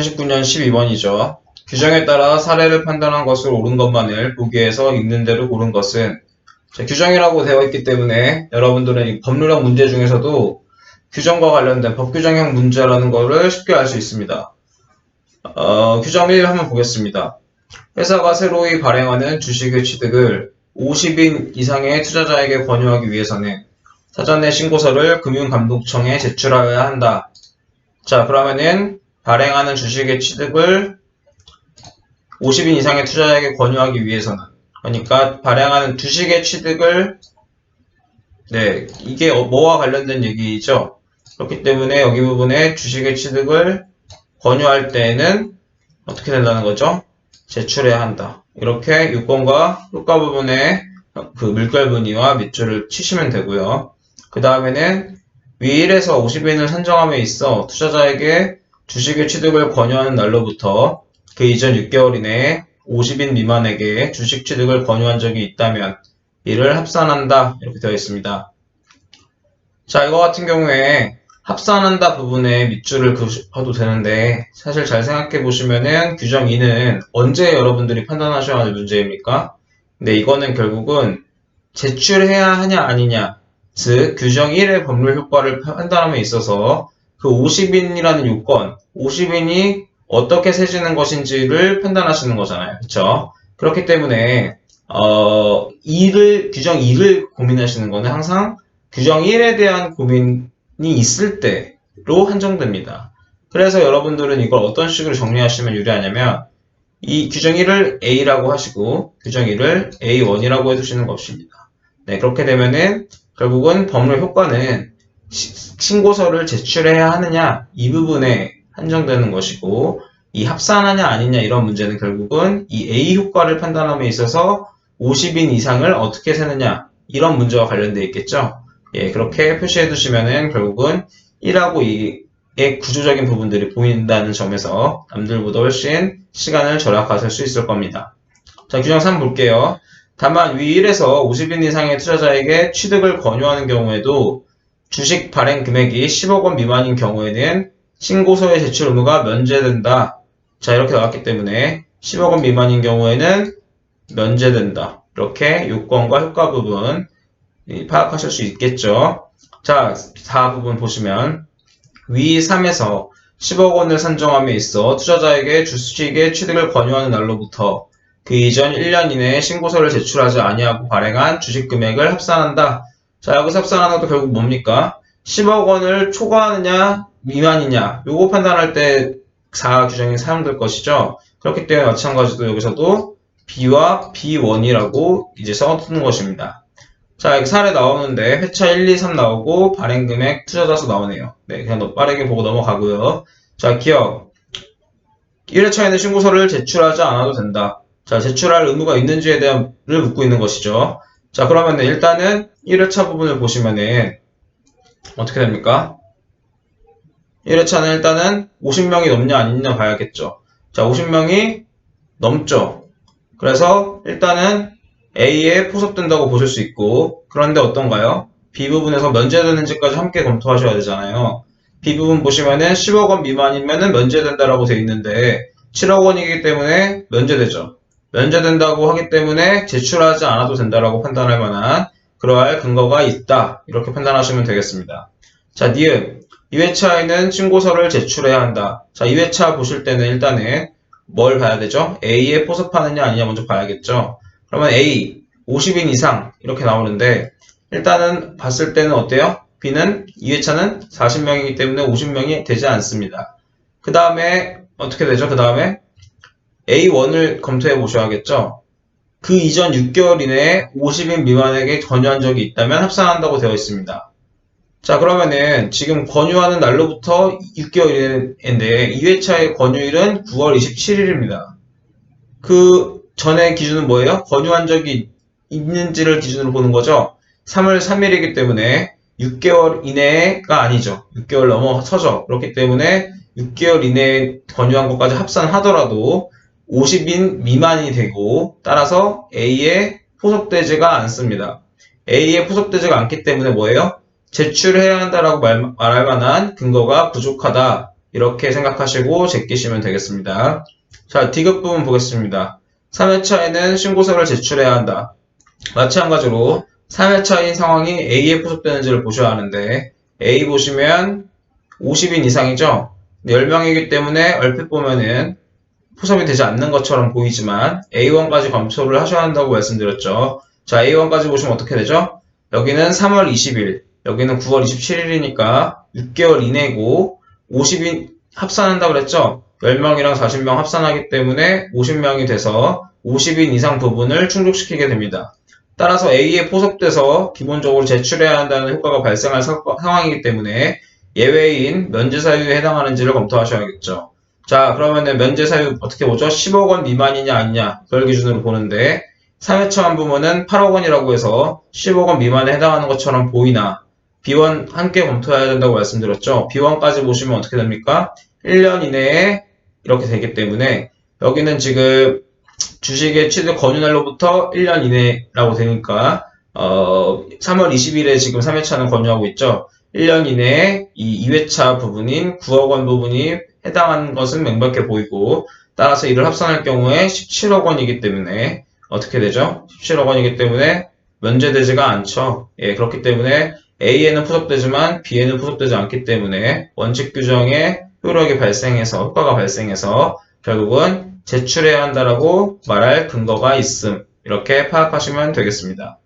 2019년 12번이죠. 규정에 따라 사례를 판단한 것을 옳은 것만을 보기에서 있는 대로 고른 것은 규정이라고 되어 있기 때문에 여러분들은 이 법률형 문제 중에서도 규정과 관련된 법규정형 문제라는 것을 쉽게 알 수 있습니다. 규정 1 한번 보겠습니다. 회사가 새로이 발행하는 주식의 취득을 50인 이상의 투자자에게 권유하기 위해서는 사전에 신고서를 금융감독청에 제출하여야 한다. 자, 그러면은 발행하는 주식의 취득을 50인 이상의 투자자에게 권유하기 위해서는, 그러니까 발행하는 주식의 취득을, 이게 뭐와 관련된 얘기죠. 그렇기 때문에 여기 부분에 주식의 취득을 권유할 때에는 어떻게 된다는 거죠? 제출해야 한다. 이렇게 요건과 효과 부분에 그 물결 분위와 밑줄을 치시면 되고요. 그 다음에는 위 1에서 50인을 산정함에 있어 투자자에게 주식의 취득을 권유하는 날로부터 그 이전 6개월 이내에 50인 미만에게 주식 취득을 권유한 적이 있다면 이를 합산한다. 이렇게 되어 있습니다. 자, 이거 같은 경우에 합산한다 부분에 밑줄을 그어도 되는데, 사실 잘 생각해 보시면은 규정 2는 언제 여러분들이 판단하셔야 할 문제입니까? 근데 이거는 결국은 제출해야 하냐 아니냐, 즉 규정 1의 법률 효과를 판단함에 있어서 그 50인이라는 요건, 50인이 어떻게 세지는 것인지를 판단하시는 거잖아요. 그쵸? 그렇기 때문에 규정 2를 고민하시는 거는 항상 규정 1에 대한 고민이 있을 때로 한정됩니다. 그래서 여러분들은 이걸 어떤 식으로 정리하시면 유리하냐면, 이 규정 1을 A라고 하시고 규정 2를 A1이라고 해두시는 것입니다. 그렇게 되면은 결국은 법률 효과는 신고서를 제출해야 하느냐 이 부분에 한정되는 것이고, 이 합산하냐 아니냐 이런 문제는 결국은 이 A 효과를 판단함에 있어서 50인 이상을 어떻게 세느냐 이런 문제와 관련되어 있겠죠. 그렇게 표시해 두시면은 결국은 1하고 2의 구조적인 부분들이 보인다는 점에서 남들보다 훨씬 시간을 절약하실 수 있을 겁니다. 자, 규정 3 볼게요. 다만 위 1에서 50인 이상의 투자자에게 취득을 권유하는 경우에도 주식 발행 금액이 10억 원 미만인 경우에는 신고서의 제출 의무가 면제된다. 자, 이렇게 나왔기 때문에 10억 원 미만인 경우에는 면제된다. 이렇게 요건과 효과 부분 파악하실 수 있겠죠. 자, 4 부분 보시면 위 3에서 10억 원을 산정함에 있어 투자자에게 주식의 취득을 권유하는 날로부터 그 이전 1년 이내에 신고서를 제출하지 아니하고 발행한 주식 금액을 합산한다. 자, 여기서 합산하는 것도 결국 뭡니까? 10억 원을 초과하느냐 미만이냐 요거 판단할 때 4 규정이 사용될 것이죠. 그렇기 때문에 마찬가지로 여기서도 B와 B1이라고 이제 써두는 것입니다. 자, 여기 사례 나오는데 회차 1, 2, 3 나오고 발행금액 투자자 수 나오네요. 그냥 빠르게 보고 넘어가고요. 자, 기억 1회차에는 신고서를 제출하지 않아도 된다. 자, 제출할 의무가 있는지에 대한을 묻고 있는 것이죠. 자, 그러면 일단은 1회차 부분을 보시면은 어떻게 됩니까? 1회차는 일단은 50명이 넘냐 아니냐 봐야겠죠. 자, 50명이 넘죠. 그래서 일단은 A에 포섭된다고 보실 수 있고, 그런데 어떤가요? B 부분에서 면제되는지까지 함께 검토하셔야 되잖아요. B 부분 보시면은 10억 원 미만이면은 면제된다라고 되어 있는데 7억 원이기 때문에 면제되죠. 면제된다고 하기 때문에 제출하지 않아도 된다라고 판단할 만한 그러할 근거가 있다. 이렇게 판단하시면 되겠습니다. 자, 니은 2회차에는 신고서를 제출해야 한다. 자, 2회차 보실 때는 일단은 뭘 봐야 되죠? A에 포섭하느냐 아니냐 먼저 봐야겠죠. 그러면 A 50인 이상 이렇게 나오는데 일단은 봤을 때는 어때요? B는 2회차는 40명이기 때문에 50명이 되지 않습니다. 그 다음에 어떻게 되죠? 그 다음에 A1을 검토해 보셔야겠죠. 그 이전 6개월 이내에 50인 미만에게 권유한 적이 있다면 합산한다고 되어 있습니다. 자, 그러면은 지금 권유하는 날로부터 6개월인데 2회차의 권유일은 9월 27일입니다. 그 전의 기준은 뭐예요? 권유한 적이 있는지를 기준으로 보는 거죠. 3월 3일이기 때문에 6개월 이내가 아니죠. 6개월 넘어서죠. 그렇기 때문에 6개월 이내에 권유한 것까지 합산하더라도 50인 미만이 되고, 따라서 A에 포섭되지가 않습니다. A에 포섭되지가 않기 때문에 뭐예요? 제출해야 한다라고 말할 만한 근거가 부족하다. 이렇게 생각하시고 제끼시면 되겠습니다. 자, D급 부분 보겠습니다. 3회차에는 신고서를 제출해야 한다. 마찬가지로 3회차인 상황이 A에 포섭되는지를 보셔야 하는데 A 보시면 50인 이상이죠. 10명이기 때문에 얼핏 보면은 포섭이 되지 않는 것처럼 보이지만 A1까지 검토를 하셔야 한다고 말씀드렸죠. 자, A1까지 보시면 어떻게 되죠? 여기는 3월 20일, 여기는 9월 27일이니까 6개월 이내고 50인 합산한다고 그랬죠? 10명이랑 40명 합산하기 때문에 50명이 돼서 50인 이상 부분을 충족시키게 됩니다. 따라서 A에 포섭돼서 기본적으로 제출해야 한다는 효과가 발생할 상황이기 때문에 예외인 면제사유에 해당하는지를 검토하셔야겠죠. 자, 그러면은 면제사유 어떻게 보죠? 10억 원 미만이냐 아니냐 그걸 기준으로 보는데 3회차한 부분은 8억 원이라고 해서 10억 원 미만에 해당하는 것처럼 보이나 B1 함께 검토해야 된다고 말씀드렸죠. B1까지 보시면 어떻게 됩니까? 1년 이내에 이렇게 되기 때문에 여기는 지금 주식의 취득 권유날로부터 1년 이내라고 되니까 3월 20일에 지금 3회차는 권유하고 있죠. 1년 이내에 이 2회차 부분인 9억 원 부분이 해당하는 것은 명백해 보이고 따라서 이를 합산할 경우에 17억 원이기 때문에 어떻게 되죠? 17억 원이기 때문에 면제되지가 않죠. 예, 그렇기 때문에 A에는 포섭되지만 B에는 포섭되지 않기 때문에 원칙 규정에 효력이 발생해서 효과가 발생해서 결국은 제출해야 한다라고 말할 근거가 있음. 이렇게 파악하시면 되겠습니다.